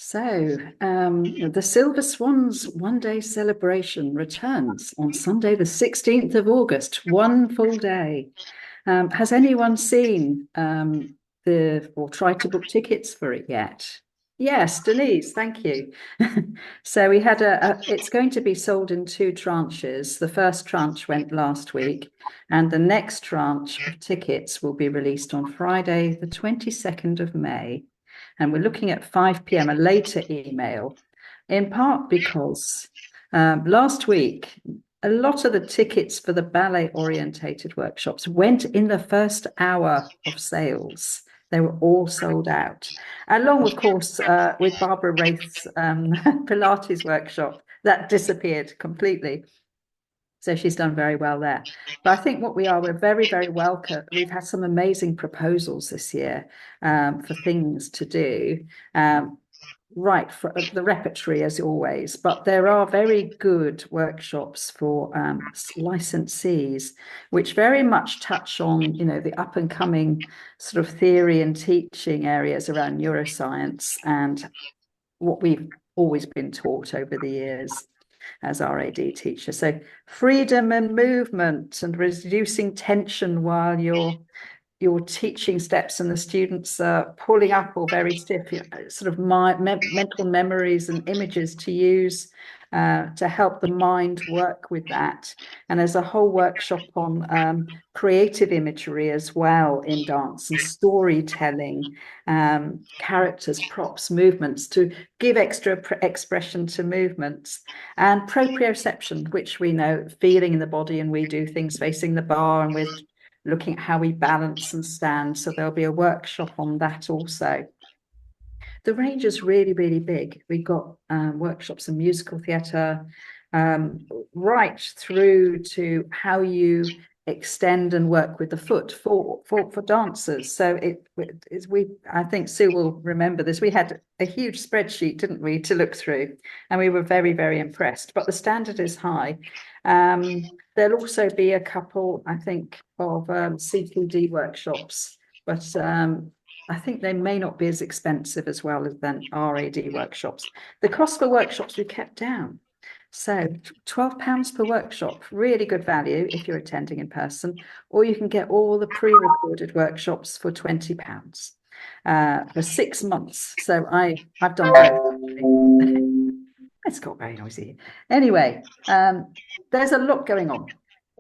So, the Silver Swans one-day celebration returns on Sunday, the 16th of August, one full day. Has anyone seen or tried to book tickets for it yet? Yes, Denise, thank you. So we had it's going to be sold in two tranches. The first tranche went last week, and the next tranche of tickets will be released on Friday, the 22nd of May. And we're looking at 5 p.m., a later email, in part because last week, a lot of the tickets for the ballet orientated workshops went in the first hour of sales. They were all sold out, along, of course, with Barbara Wraith's Pilates workshop that disappeared completely. So she's done very well there. But I think we're very, very welcome. We've had some amazing proposals this year for things to do. Right, for the repertory as always, but there are very good workshops for licensees, which very much touch on, the up and coming sort of theory and teaching areas around neuroscience and what we've always been taught over the years as RAD teacher. So freedom and movement and reducing tension while your teaching steps and the students are pulling up or very stiff, sort of mental memories and images to use to help the mind work with that. And there's a whole workshop on creative imagery as well in dance and storytelling, characters, props, movements to give extra expression to movements, and proprioception, which we know, feeling in the body, and we do things facing the bar and with looking at how we balance and stand. So there'll be a workshop on that also. The range is really, really big. We've got workshops in musical theatre, right through to how you extend and work with the foot for dancers. So I think Sue will remember this. We had a huge spreadsheet, didn't we, to look through, and we were very, very impressed. But the standard is high. There'll also be a couple, I think, of CPD workshops, but I think they may not be as expensive as well as than RAD workshops. The cost for workshops we kept down. So £12 per workshop, really good value if you're attending in person, or you can get all the pre-recorded workshops for £20 for 6 months. So I've done both. It's got very noisy. Anyway, there's a lot going on.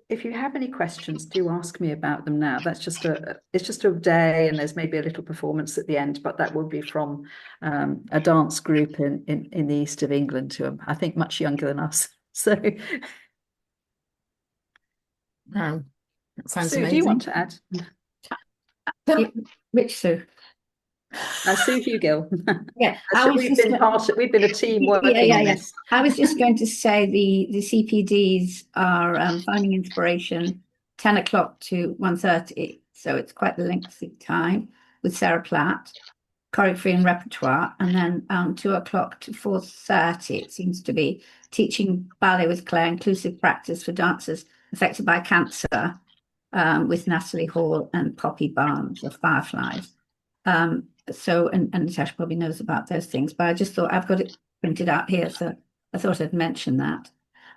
If you have any questions, do ask me about them now. It's just a day, and there's maybe a little performance at the end, but that will be from a dance group in the east of England, who are, I think, much younger than us. So, that sounds Sue, amazing. do you want to add? Which Sue? Sue Hugill. Yeah, we've been a team working on this. I was just going to say the CPDs are Finding Inspiration, 10 o'clock to 1:30, so it's quite a lengthy time with Sarah Platt, choreography and repertoire, and then 2 o'clock to 4:30. It seems to be teaching ballet with Claire, inclusive practice for dancers affected by cancer, with Natalie Hall and Poppy Barnes of Fireflies. So, and Natasha probably knows about those things, but I just thought I've got it printed out here, so I thought I'd mention that.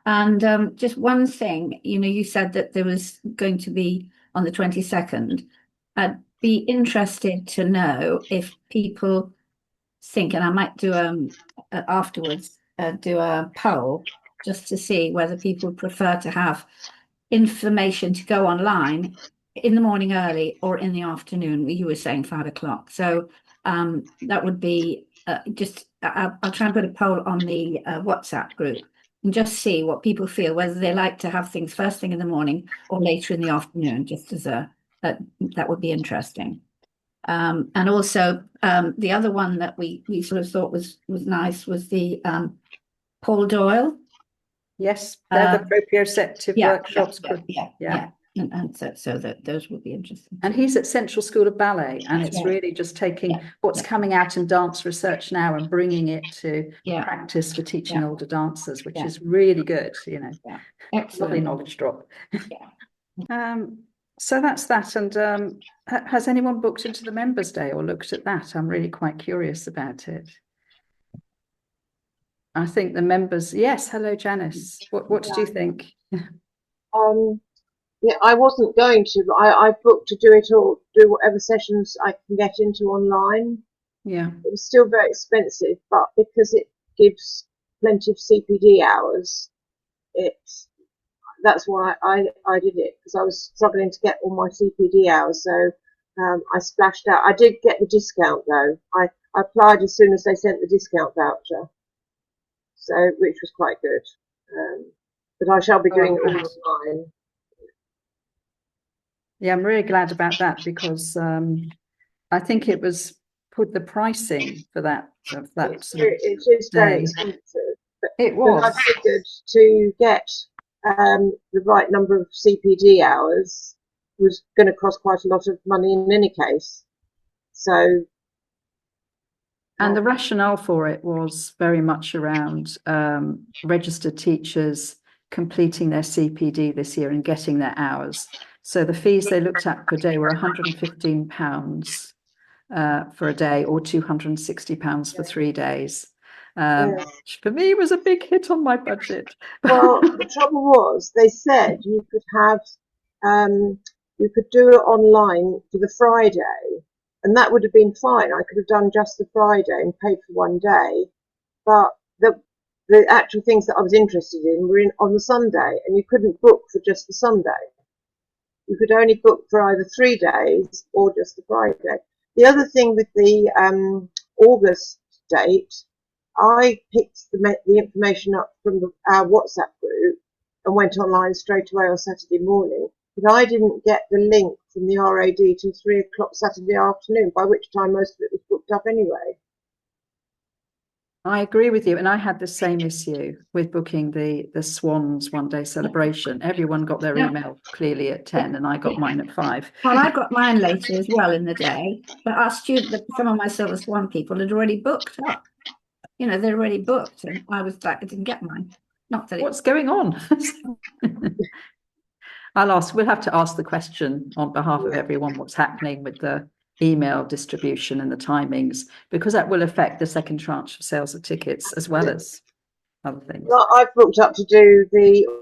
And just one thing, you said that there was going to be on the 22nd. I'd be interested to know if people think, and I might do afterwards do a poll just to see whether people prefer to have information to go online in the morning early or in the afternoon. You were saying 5 o'clock. So that would be I'll try and put a poll on the WhatsApp group and just see what people feel, whether they like to have things first thing in the morning or later in the afternoon, just as that would be interesting. And also the other one that we sort of thought was nice was the Paul Doyle. Yes, they're the proprioceptive workshops. Yeah. And so that those would be interesting. And he's at Central School of Ballet, and it's really just taking what's coming out in dance research now and bringing it to practice for teaching older dancers, which is really good, Lovely knowledge drop. So that's that. And has anyone booked into the Members' Day or looked at that? I'm really quite curious about it. I think the members, yes, hello Janice. What did you think? Yeah, I wasn't going to, but I booked to do it or do whatever sessions I can get into online. Yeah. It was still very expensive, but because it gives plenty of CPD hours, that's why I did it, because I was struggling to get all my CPD hours. So I splashed out. I did get the discount though. I applied as soon as they sent the discount voucher, so which was quite good. But I shall be doing it all online. Yeah, I'm really glad about that, because I think it was put the pricing for that It is very expensive. But it was. I figured to get the right number of CPD hours was going to cost quite a lot of money in any case. So. And the rationale for it was very much around registered teachers completing their CPD this year and getting their hours. So the fees they looked at per day were £115 for a day, or £260 for 3 days. Which for me was a big hit on my budget. Well, the trouble was, they said you could have, you could do it online for the Friday, and that would have been fine. I could have done just the Friday and paid for one day, but the actual things that I was interested in were on the Sunday, and you couldn't book for just the Sunday. You could only book for either 3 days or just the Friday. The other thing with the August date, I picked the information up from our WhatsApp group and went online straight away on Saturday morning. But I didn't get the link from the RAD till 3 o'clock Saturday afternoon, by which time most of it was booked up anyway. I agree with you, and I had the same issue with booking the Swans one-day celebration. Everyone got their email clearly at 10, and I got mine at 5. Well, I got mine later as well in the day, but some of my Silver Swan people had already booked up. You know, they're already booked, and I was like, I didn't get mine. Not that what's going on? We'll have to ask the question on behalf of everyone, what's happening with the email distribution and the timings, because that will affect the second tranche of sales of tickets as well as other things. Well, I've booked up to do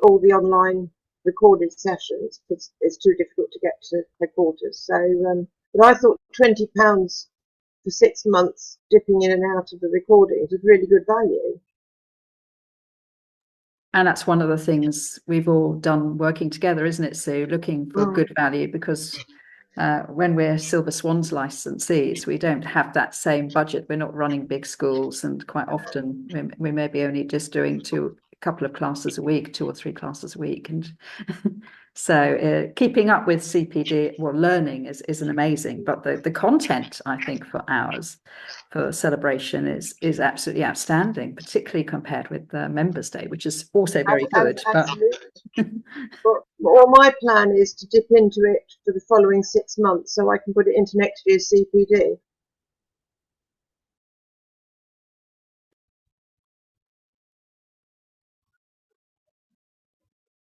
all the online recorded sessions because it's too difficult to get to headquarters. So, but I thought £20 for 6 months dipping in and out of the recordings was really good value. And that's one of the things we've all done working together, isn't it, Sue? Looking for good value, because when we're Silver Swans licensees, we don't have that same budget. We're not running big schools, and quite often we may be only just doing a couple of classes a week, 2 or 3 classes a week. And so keeping up with CPD, well, learning is an amazing, but the content, I think, for ours, for celebration is absolutely outstanding, particularly compared with the Members' Day, which is also very good. Absolutely. Well, my plan is to dip into it for the following 6 months so I can put it into next year's CPD.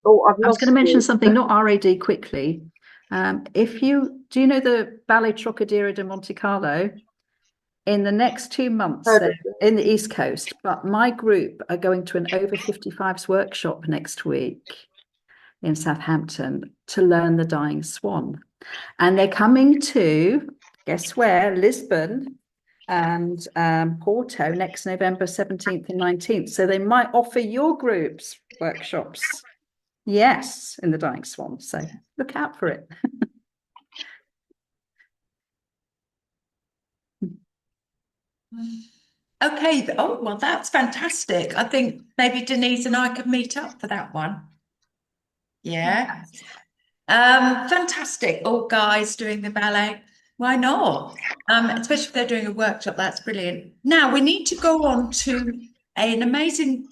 Oh, I was going to mention something, not RAD, quickly. Do you know the Ballet Trocadero de Monte Carlo? In the next 2 months, in the East Coast, but my group are going to an over 55s workshop next week in Southampton to learn the Dying Swan. And they're coming to, guess where, Lisbon and Porto next November 17th and 19th. So they might offer your groups workshops. Yes, in the Dying Swan. So look out for it. Okay. Oh, well, that's fantastic. I think maybe Denise and I could meet up for that one. Yeah. Fantastic. All guys doing the ballet. Why not? Especially if they're doing a workshop, that's brilliant. Now we need to go on to an amazing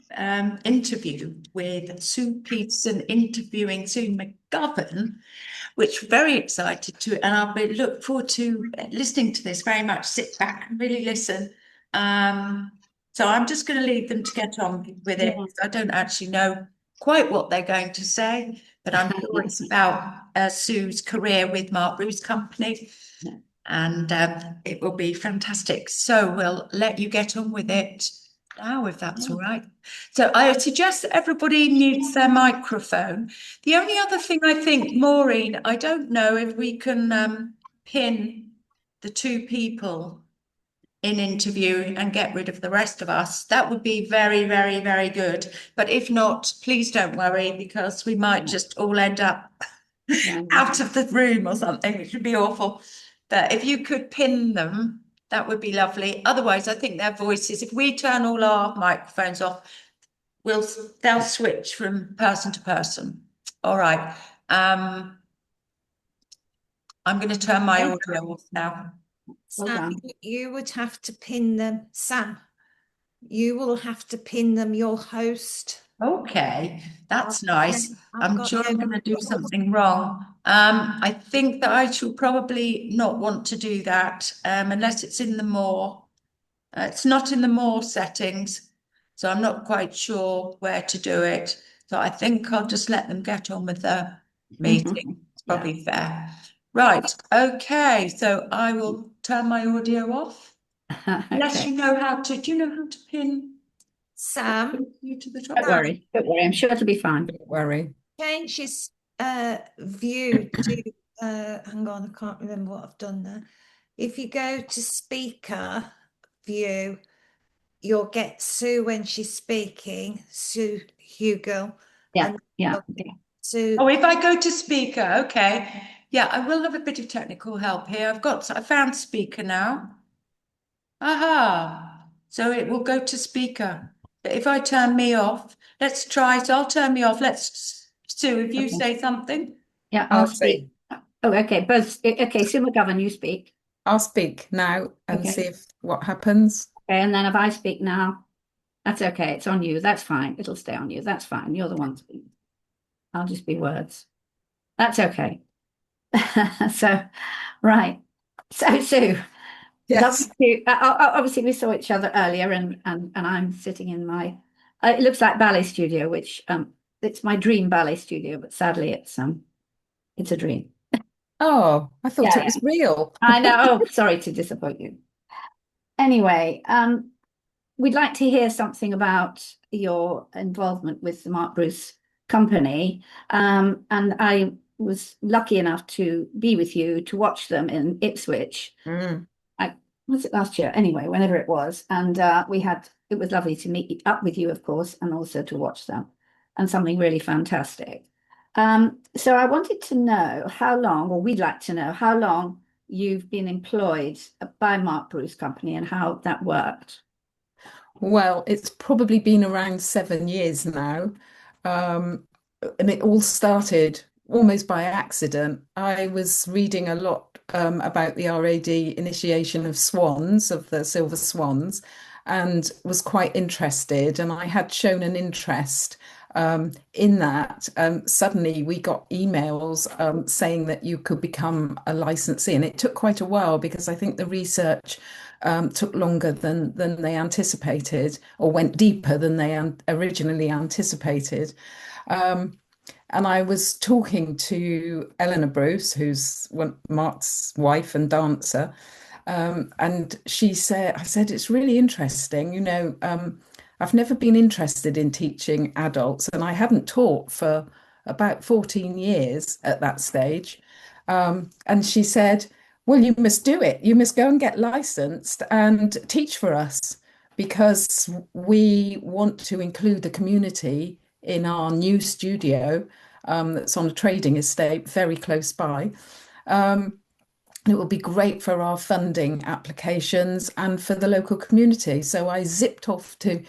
interview with Sue Peterson interviewing Sue McGovern, which we're very excited to, and I'll look forward to listening to this very much. Sit back and really listen. So I'm just going to leave them to get on with it. I don't actually know quite what they're going to say, but I'm sure it's about Sue's career with Mark Rue's company, and it will be fantastic. So we'll let you get on with it. now, if that's all right. So I suggest that everybody mutes their microphone. The only other thing I think, Maureen, I don't know if we can pin the two people in interview and get rid of the rest of us. That would be very, very, very good. But if not, please don't worry, because we might just all end up out of the room or something, which would be awful. But if you could pin them, that would be lovely. Otherwise, I think their voices, if we turn all our microphones off, they'll switch from person to person. All right. I'm going to turn my audio off now. Sam, you would have to pin them. Sam, you will have to pin them, your host. Okay, that's nice. I'm sure I'm going to do something wrong. I think that I shall probably not want to do that unless it's in the more. It's not in the more settings, so I'm not quite sure where to do it. So I think I'll just let them get on with the meeting. It's probably fair. Right, okay, so I will turn my audio off. Unless you know how to, do you know how to pin Sam? you to the top? Don't worry, I'm sure it'll be fine. Don't worry. Change his view to, hang on, I can't remember what I've done there. If you go to speaker view, you'll get Sue when she's speaking, Sue Hugo. Yeah. Sue. Oh, if I go to speaker, okay. Yeah, I will have a bit of technical help here. I found speaker now. Aha. So it will go to speaker. But if I turn me off, let's try it. I'll turn me off. Sue, if you say something. Yeah, I'll speak. Oh, okay. Okay, Sue McGovern, you speak. I'll speak now and see what happens. Okay, and then if I speak now, that's okay. It's on you. That's fine. It'll stay on you. That's fine. You're the one speaking. I'll just be words. That's okay. So, right. So, Sue. Yes. Obviously, we saw each other earlier, and I'm sitting in my. It looks like ballet studio, which it's my dream ballet studio, but sadly, it's a dream. Oh, I thought it was real. I know. Oh, sorry to disappoint you. Anyway, we'd like to hear something about your involvement with the Mark Bruce Company, and I was lucky enough to be with you to watch them in Ipswich. Was it last year? Anyway, whenever it was. And it was lovely to meet up with you, of course, and also to watch them, and something really fantastic. So I wanted to know how long, or we'd like to know how long you've been employed by Mark Bruce Company and how that worked. Well, it's probably been around 7 years now. And it all started almost by accident. I was reading a lot about the RAD initiation of swans, of the Silver Swans, and was quite interested. And I had shown an interest in that. Suddenly we got emails saying that you could become a licensee. And it took quite a while because I think the research took longer than they anticipated, or went deeper than they originally anticipated. And I was talking to Eleanor Bruce, who's Mark's wife and dancer, and I said, it's really interesting. You know, I've never been interested in teaching adults, and I hadn't taught for about 14 years at that stage. And she said, well, you must do it. You must go and get licensed and teach for us, because we want to include the community in our new studio that's on a trading estate very close by. It will be great for our funding applications and for the local community. So I zipped off to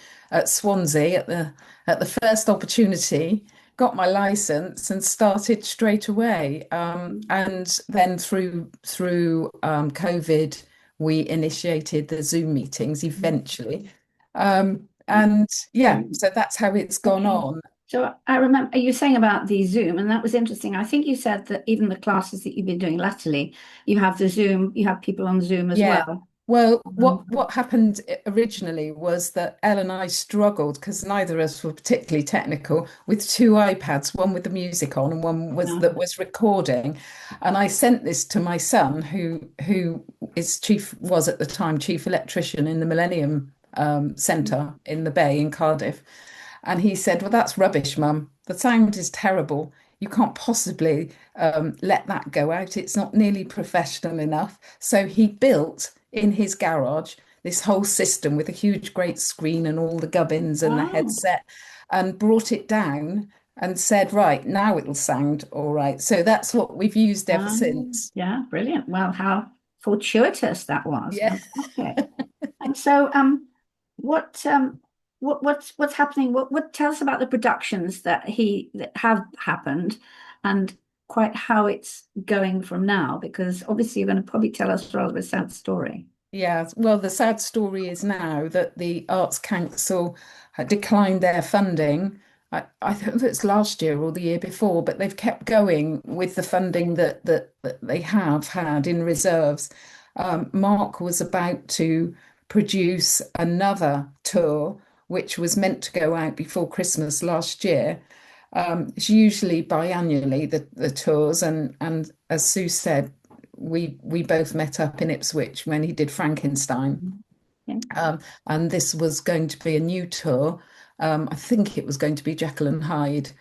Swansea at the first opportunity, got my license and started straight away. And then through COVID, we initiated the Zoom meetings eventually. And yeah, so that's how it's gone on. So I remember you saying about the Zoom, and that was interesting. I think you said that even the classes that you've been doing latterly, you have the Zoom, you have people on Zoom as well. Well, what happened originally was that Elle and I struggled, because neither of us were particularly technical, with two iPads, one with the music on and one that was recording. And I sent this to my son, who was at the time chief electrician in the Millennium centre in the Bay in Cardiff. And he said, well, that's rubbish, Mum. The sound is terrible. You can't possibly let that go out. It's not nearly professional enough. So he built in his garage this whole system with a huge, great screen and all the gubbins and the Wow. headset, and brought it down and said, right, now it'll sound all right. So that's what we've used ever since. Yeah, brilliant. Well, how fortuitous that was. Yeah. Fantastic. And so, what's happening? What tell us about the productions that have happened, and quite how it's going from now? Because obviously, you're going to probably tell us rather a sad story. Yeah, well, the sad story is now that the Arts Council had declined their funding. I think it's last year or the year before, but they've kept going with the funding that they have had in reserves. Mark was about to produce another tour, which was meant to go out before Christmas last year. It's usually biannually the tours, and as Sue said, we both met up in Ipswich when he did Frankenstein. Yeah. And this was going to be a new tour. I think it was going to be Jekyll and Hyde.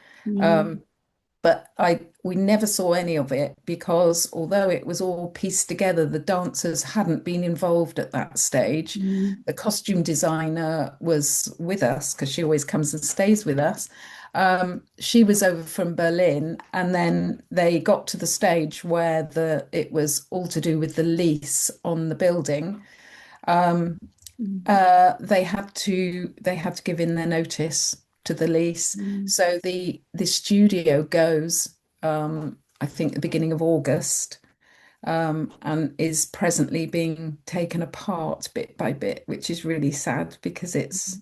But we never saw any of it because although it was all pieced together, the dancers hadn't been involved at that stage. The costume designer was with us because she always comes and stays with us. She was over from Berlin, and then they got to the stage where it was all to do with the lease on the building. They had to give in their notice to the lease. So the studio goes, I think, the beginning of August, and is presently being taken apart bit by bit, which is really sad because it's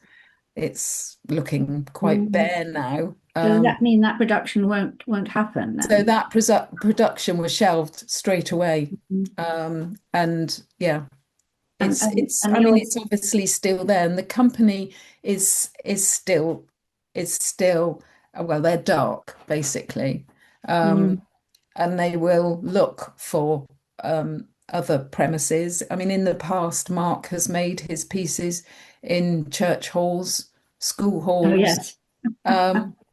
looking quite bare now. So does that mean that production won't happen then? So that production was shelved straight away. And yeah, it's I mean, it's obviously still there, and the company is still well, they're dark basically. And they will look for other premises. I mean, in the past, Mark has made his pieces in church halls, school halls. Oh, yes.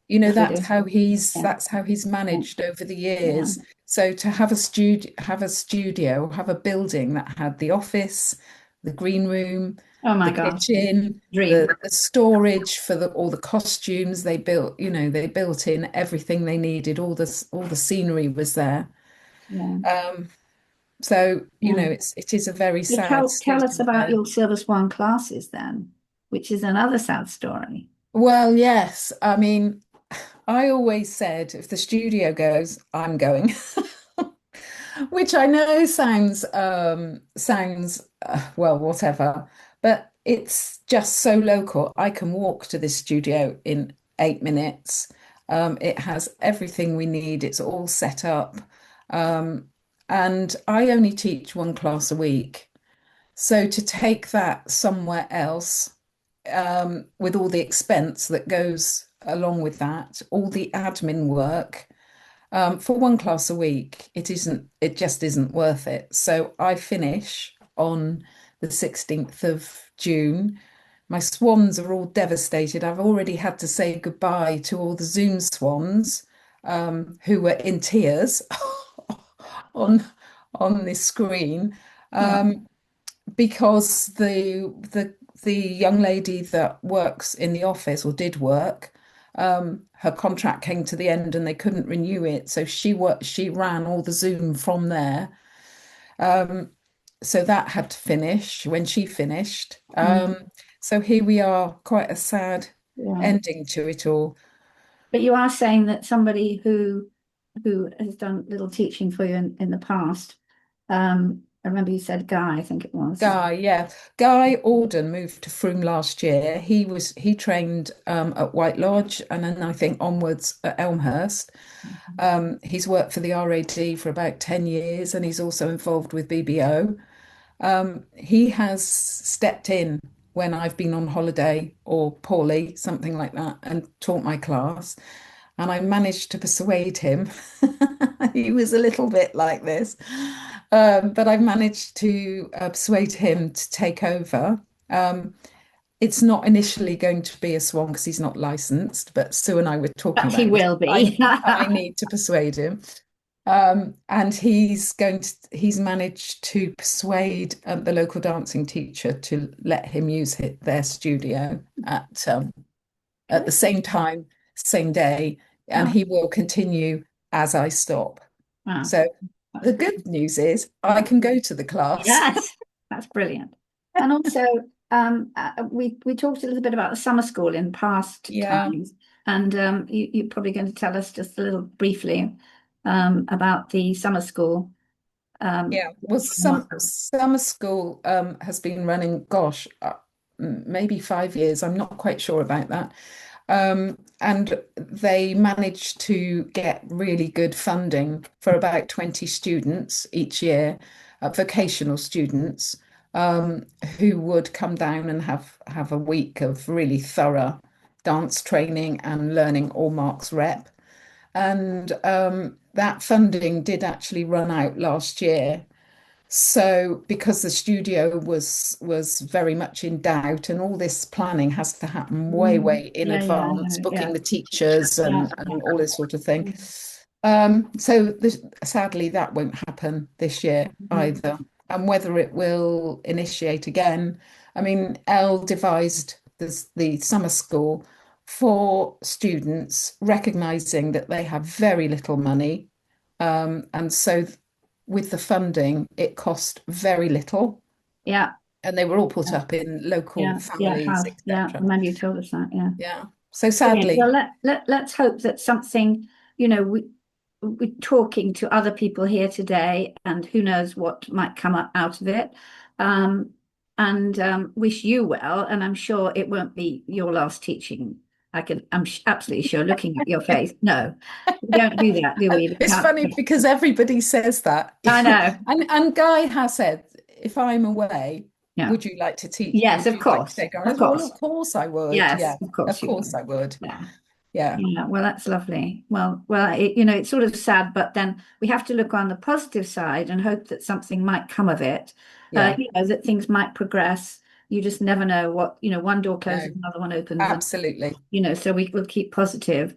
You know, that's how he's managed over the years. Yeah. So to have a studio, have a building that had the office, the green room, oh my the gosh, kitchen, the storage for all the costumes they built, they built in everything they needed. All the scenery was there. Yeah. So, it is a very sad tell us about your Silver Swan classes then, which is another sad story. Well, yes. I mean, I always said if the studio goes, I'm going, which I know sounds well, whatever, but it's just so local. I can walk to this studio in 8 minutes. It has everything we need. It's all set up. And I only teach one class a week. So to take that somewhere else, with all the expense that goes along with that, all the admin work, for one class a week, it just isn't worth it. So I finish on the 16th of June. My swans are all devastated. I've already had to say goodbye to all the Zoom swans, who were in tears on this screen, because the young lady that works in the office, or did work, her contract came to the end and they couldn't renew it. So she ran all the Zoom from there. So that had to finish when she finished. So here we are, quite a sad ending to it all. But you are saying that somebody who has done little teaching for you in the past, I remember you said Guy, I think it was. Guy, yeah. Guy Auden moved to Frome last year. He trained at White Lodge and then I think onwards at Elmhurst. He's worked for the RAD for about 10 years and he's also involved with BBO. He has stepped in when I've been on holiday or poorly, something like that, and taught my class. And I managed to persuade him. He was a little bit like this. But I managed to persuade him to take over. it's not initially going to be a swan because he's not licensed, but Sue and I were talking But he about this. will be. I need to persuade him. And he's managed to persuade the local dancing teacher to let him use their studio at the same time, same day, and he will continue as I stop. Wow. So That's the brilliant. good news is I can go to the class. Yes, that's brilliant. And also, we talked a little bit about the summer school in past Yeah. times, and you're probably going to tell us just a little briefly about the summer school. Yeah, well, summer school has been running, gosh, maybe 5 years. I'm not quite sure about that. And they managed to get really good funding for about 20 students each year, vocational students, who would come down and have a week of really thorough dance training and learning all marks rep. And that funding did actually run out last year. So because the studio was very much in doubt, and all this planning has to happen way in advance, booking the teachers and all this sort of thing. So sadly, that won't happen this year either. And whether it will initiate again, I mean, Elle devised the summer school for students, recognizing that they have very little money. And so with the funding, it cost very little. Yeah. And they were all put up in local families, Yeah. etc. Remember you told us that. Yeah. Yeah. So sadly, well, let's hope that something, we're talking to other people here today, and who knows what might come up out of it. And wish you well, and I'm sure it won't be your last teaching. I'm absolutely sure, looking at your face. No, we don't do that, do we? It's funny because everybody says that. I know. And Guy has said, if I'm away, Yeah. would you like to teach? Yes, Would of you like to course. take on? Of course. Well, of course I would. Yes, Yeah, of course of course I would. Yeah. Well, that's lovely. Well, it's sort of sad, but then we have to look on the positive side and hope that something might come of it. Yeah. That things might progress. You just never know what, one door closes, No. another one opens. Absolutely. So we will keep positive.